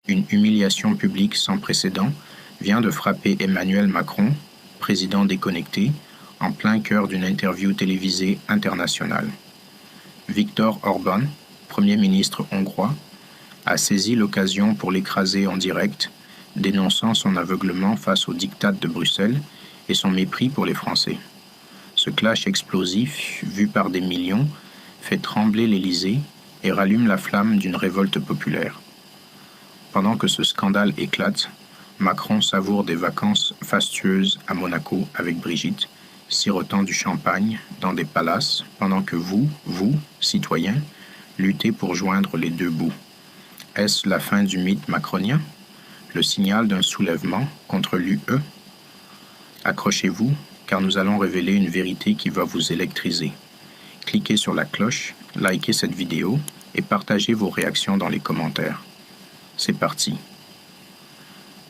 Une humiliation publique sans précédent vient de frapper Emmanuel Macron, président déconnecté, en plein cœur d'une interview télévisée internationale. Viktor Orban, Premier ministre hongrois, a saisi l'occasion pour l'écraser en direct, dénonçant son aveuglement face aux diktats de Bruxelles et son mépris pour les Français. Ce clash explosif, vu par des millions, fait trembler l'Élysée et rallume la flamme d'une révolte populaire. Pendant que ce scandale éclate, Macron savoure des vacances fastueuses à Monaco avec Brigitte, sirotant du champagne dans des palaces, pendant que vous, citoyens, luttez pour joindre les deux bouts. Est-ce la fin du mythe macronien? Le signal d'un soulèvement contre l'UE? Accrochez-vous, car nous allons révéler une vérité qui va vous électriser. Cliquez sur la cloche, likez cette vidéo et partagez vos réactions dans les commentaires. C'est parti.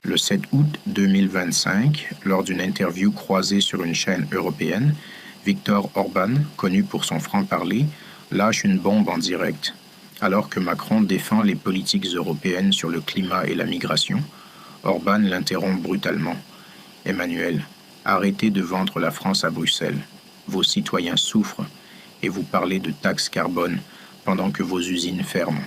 Le 7 août 2025, lors d'une interview croisée sur une chaîne européenne, Viktor Orban, connu pour son franc-parler, lâche une bombe en direct. Alors que Macron défend les politiques européennes sur le climat et la migration, Orban l'interrompt brutalement. Emmanuel, arrêtez de vendre la France à Bruxelles. Vos citoyens souffrent et vous parlez de taxes carbone pendant que vos usines ferment.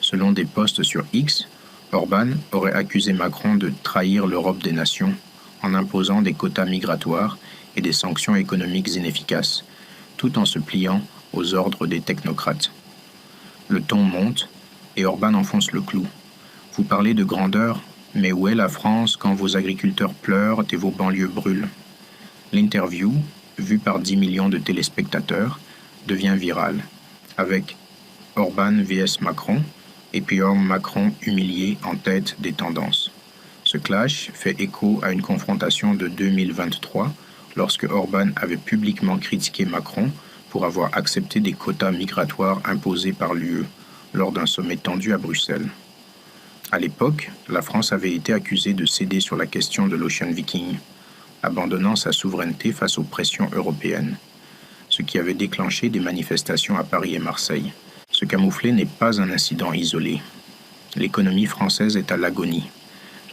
Selon des posts sur X, Orban aurait accusé Macron de trahir l'Europe des nations en imposant des quotas migratoires et des sanctions économiques inefficaces, tout en se pliant aux ordres des technocrates. Le ton monte et Orban enfonce le clou. Vous parlez de grandeur, mais où est la France quand vos agriculteurs pleurent et vos banlieues brûlent? L'interview, vue par 10 millions de téléspectateurs, devient virale, avec Orban vs Macron, et puis Macron humilié en tête des tendances. Ce clash fait écho à une confrontation de 2023, lorsque Orban avait publiquement critiqué Macron pour avoir accepté des quotas migratoires imposés par l'UE lors d'un sommet tendu à Bruxelles. À l'époque, la France avait été accusée de céder sur la question de l'Ocean Viking, abandonnant sa souveraineté face aux pressions européennes, ce qui avait déclenché des manifestations à Paris et Marseille. Ce camouflet n'est pas un incident isolé. L'économie française est à l'agonie.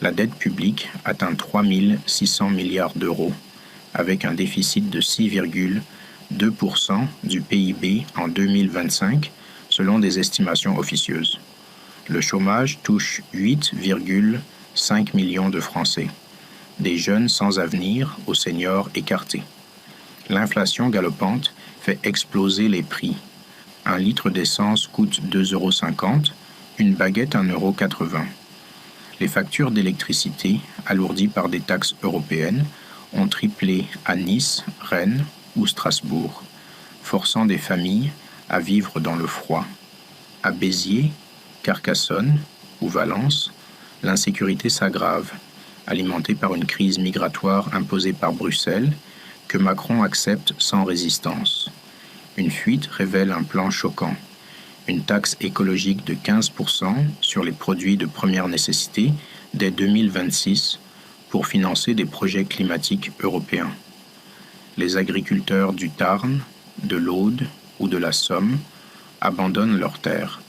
La dette publique atteint 3 600 milliards d'euros, avec un déficit de 6,2% du PIB en 2025, selon des estimations officieuses. Le chômage touche 8,5 millions de Français, des jeunes sans avenir aux seniors écartés. L'inflation galopante fait exploser les prix. 1 litre d'essence coûte 2,50 €, une baguette 1,80 €. Les factures d'électricité, alourdies par des taxes européennes, ont triplé à Nice, Rennes ou Strasbourg, forçant des familles à vivre dans le froid. À Béziers, Carcassonne ou Valence, l'insécurité s'aggrave, alimentée par une crise migratoire imposée par Bruxelles, que Macron accepte sans résistance. Une fuite révèle un plan choquant. Une taxe écologique de 15% sur les produits de première nécessité dès 2026 pour financer des projets climatiques européens. Les agriculteurs du Tarn, de l'Aude ou de la Somme abandonnent leurs terres,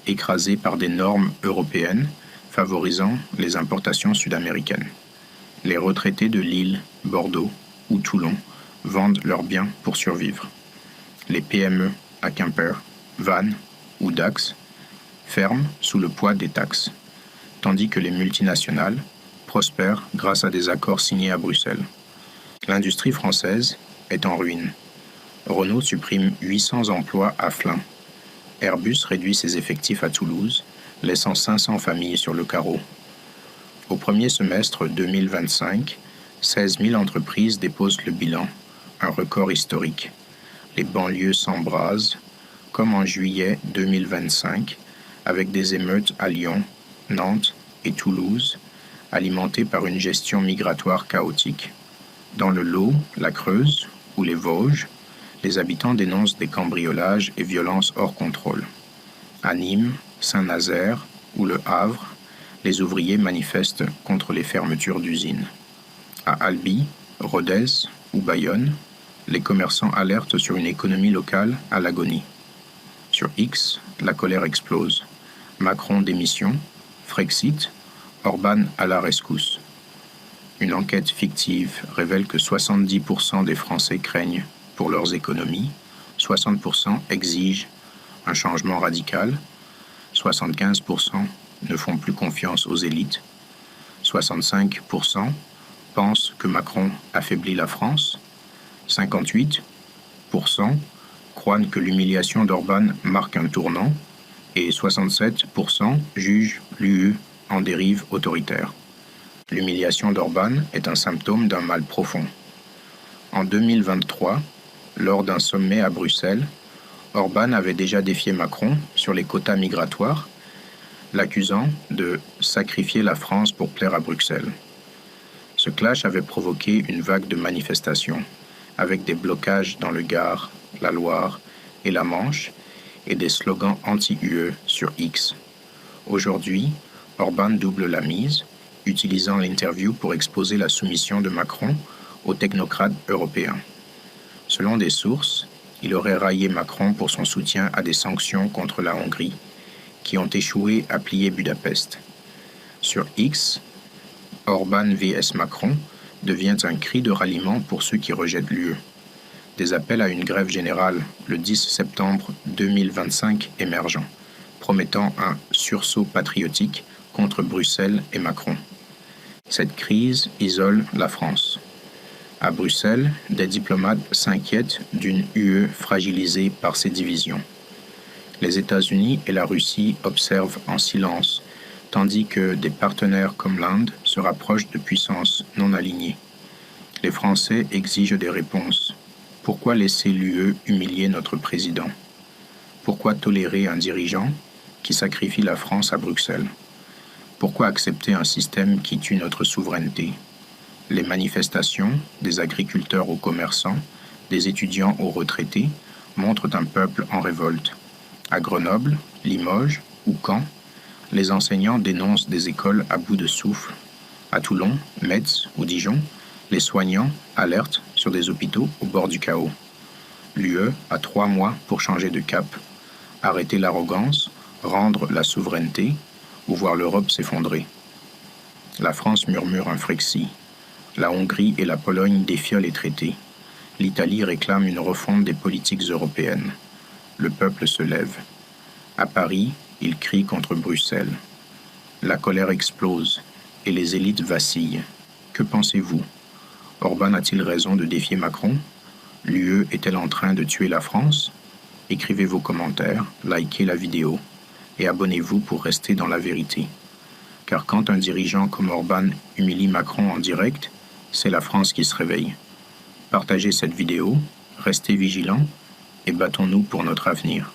écrasés par des normes européennes favorisant les importations sud-américaines. Les retraités de Lille, Bordeaux ou Toulon vendent leurs biens pour survivre. Les PME à Quimper, Vannes ou Dax ferment sous le poids des taxes, tandis que les multinationales prospèrent grâce à des accords signés à Bruxelles. L'industrie française est en ruine. Renault supprime 800 emplois à Flins. Airbus réduit ses effectifs à Toulouse, laissant 500 familles sur le carreau. Au premier semestre 2025, 16 000 entreprises déposent le bilan, un record historique. Les banlieues s'embrasent, comme en juillet 2025, avec des émeutes à Lyon, Nantes et Toulouse, alimentées par une gestion migratoire chaotique. Dans le Lot, la Creuse ou les Vosges, les habitants dénoncent des cambriolages et violences hors contrôle. À Nîmes, Saint-Nazaire ou Le Havre, les ouvriers manifestent contre les fermetures d'usines. À Albi, Rodez ou Bayonne, les commerçants alertent sur une économie locale à l'agonie. Sur X, la colère explose. Macron démission, Frexit, Orban à la rescousse. Une enquête fictive révèle que 70% des Français craignent pour leurs économies, 60% exigent un changement radical, 75% ne font plus confiance aux élites, 65% pensent que Macron affaiblit la France, 58% croient que l'humiliation d'Orban marque un tournant et 67% jugent l'UE en dérive autoritaire. L'humiliation d'Orban est un symptôme d'un mal profond. En 2023, lors d'un sommet à Bruxelles, Orban avait déjà défié Macron sur les quotas migratoires, l'accusant de sacrifier la France pour plaire à Bruxelles. Ce clash avait provoqué une vague de manifestations, avec des blocages dans le Gard, la Loire et la Manche, et des slogans anti-UE sur X. Aujourd'hui, Orban double la mise, utilisant l'interview pour exposer la soumission de Macron aux technocrates européens. Selon des sources, il aurait raillé Macron pour son soutien à des sanctions contre la Hongrie, qui ont échoué à plier Budapest. Sur X, Orban vs Macron devient un cri de ralliement pour ceux qui rejettent l'UE. Des appels à une grève générale le 10 septembre 2025 émergent, promettant un sursaut patriotique contre Bruxelles et Macron. Cette crise isole la France. À Bruxelles, des diplomates s'inquiètent d'une UE fragilisée par ses divisions. Les États-Unis et la Russie observent en silence, tandis que des partenaires comme l'Inde se rapprochent de puissances non alignées. Les Français exigent des réponses. Pourquoi laisser l'UE humilier notre président? Pourquoi tolérer un dirigeant qui sacrifie la France à Bruxelles? Pourquoi accepter un système qui tue notre souveraineté? Les manifestations, des agriculteurs aux commerçants, des étudiants aux retraités, montrent un peuple en révolte. À Grenoble, Limoges ou Caen, les enseignants dénoncent des écoles à bout de souffle. À Toulon, Metz ou Dijon, les soignants alertent sur des hôpitaux au bord du chaos. L'UE a 3 mois pour changer de cap, arrêter l'arrogance, rendre la souveraineté ou voir l'Europe s'effondrer. La France murmure un Frexit. La Hongrie et la Pologne défient les traités. L'Italie réclame une refonte des politiques européennes. Le peuple se lève. À Paris, il crie contre Bruxelles. La colère explose et les élites vacillent. Que pensez-vous? Orban a-t-il raison de défier Macron? L'UE est-elle en train de tuer la France? Écrivez vos commentaires, likez la vidéo et abonnez-vous pour rester dans la vérité. Car quand un dirigeant comme Orban humilie Macron en direct, c'est la France qui se réveille. Partagez cette vidéo, restez vigilants et battons-nous pour notre avenir.